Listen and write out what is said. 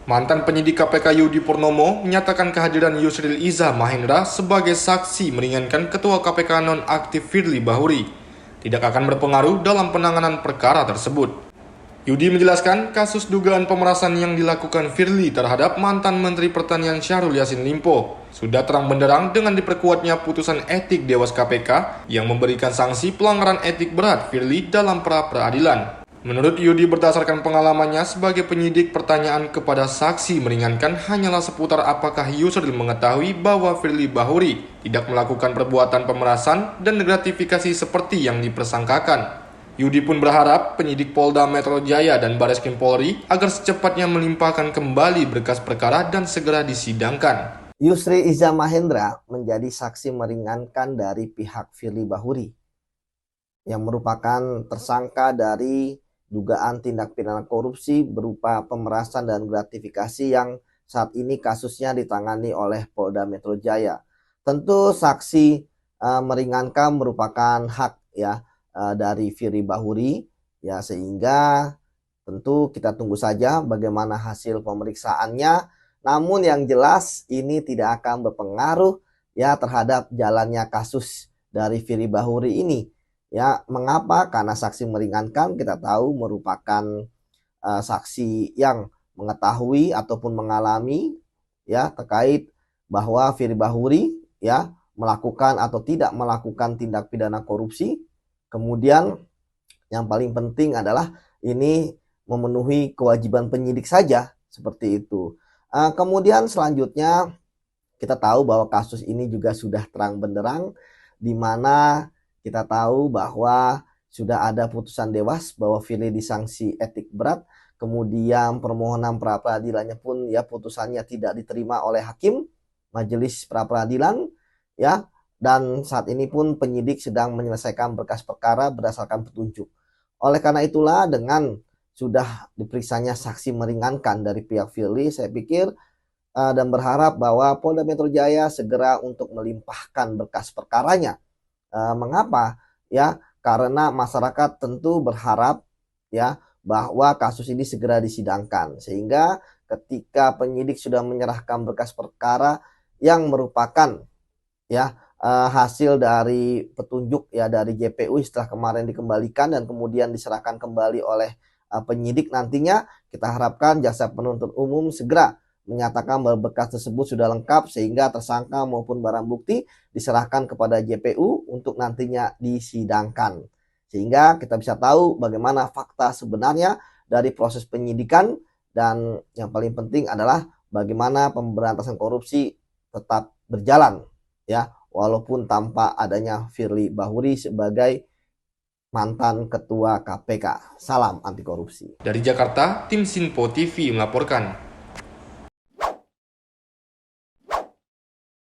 Mantan penyidik KPK Yudi Purnomo menyatakan kehadiran Yusril Iza Mahendra sebagai saksi meringankan Ketua KPK nonaktif Firly Bahuri tidak akan berpengaruh dalam penanganan perkara tersebut. Yudi menjelaskan kasus dugaan pemerasan yang dilakukan Firly terhadap mantan Menteri Pertanian Syahrul Yassin Limpo sudah terang benderang dengan diperkuatnya putusan etik Dewas KPK yang memberikan sanksi pelanggaran etik berat Firly dalam pra-peradilan. Menurut Yudi, berdasarkan pengalamannya sebagai penyidik, pertanyaan kepada saksi meringankan hanyalah seputar apakah Yusril mengetahui bahwa Firly Bahuri tidak melakukan perbuatan pemerasan dan gratifikasi seperti yang dipersangkakan. Yudi pun berharap penyidik Polda Metro Jaya dan Bareskrim Polri agar secepatnya melimpahkan kembali berkas perkara dan segera disidangkan. Yusril Iza Mahendra menjadi saksi meringankan dari pihak Firly Bahuri yang merupakan tersangka dari dugaan tindak pidana korupsi berupa pemerasan dan gratifikasi yang saat ini kasusnya ditangani oleh Polda Metro Jaya. Tentu saksi meringankan merupakan hak dari Firly Bahuri ya, sehingga tentu kita tunggu saja bagaimana hasil pemeriksaannya. Namun yang jelas ini tidak akan berpengaruh ya terhadap jalannya kasus dari Firly Bahuri ini. Ya, mengapa? Karena saksi meringankan kita tahu merupakan saksi yang mengetahui ataupun mengalami ya terkait bahwa Firly Bahuri ya melakukan atau tidak melakukan tindak pidana korupsi. Kemudian yang paling penting adalah ini memenuhi kewajiban penyidik saja seperti itu. Kemudian selanjutnya kita tahu bahwa kasus ini juga sudah terang benderang di mana kita tahu bahwa sudah ada putusan Dewas bahwa Firly disanksi etik berat, kemudian permohonan pra-peradilannya pun ya putusannya tidak diterima oleh hakim majelis pra-peradilan ya, dan saat ini pun penyidik sedang menyelesaikan berkas perkara berdasarkan petunjuk. Oleh karena itulah dengan sudah diperiksanya saksi meringankan dari pihak Firly, saya pikir dan berharap bahwa Polda Metro Jaya segera untuk melimpahkan berkas perkaranya. Mengapa? Ya, karena masyarakat tentu berharap ya bahwa kasus ini segera disidangkan, sehingga ketika penyidik sudah menyerahkan berkas perkara yang merupakan ya hasil dari petunjuk ya dari JPU setelah kemarin dikembalikan dan kemudian diserahkan kembali oleh penyidik, nantinya kita harapkan jaksa penuntut umum segera menyatakan bahwa berkas tersebut sudah lengkap sehingga tersangka maupun barang bukti diserahkan kepada JPU untuk nantinya disidangkan. Sehingga kita bisa tahu bagaimana fakta sebenarnya dari proses penyidikan, dan yang paling penting adalah bagaimana pemberantasan korupsi tetap berjalan ya, walaupun tanpa adanya Firly Bahuri sebagai mantan ketua KPK. Salam anti korupsi. Dari Jakarta, tim Sinpo TV melaporkan.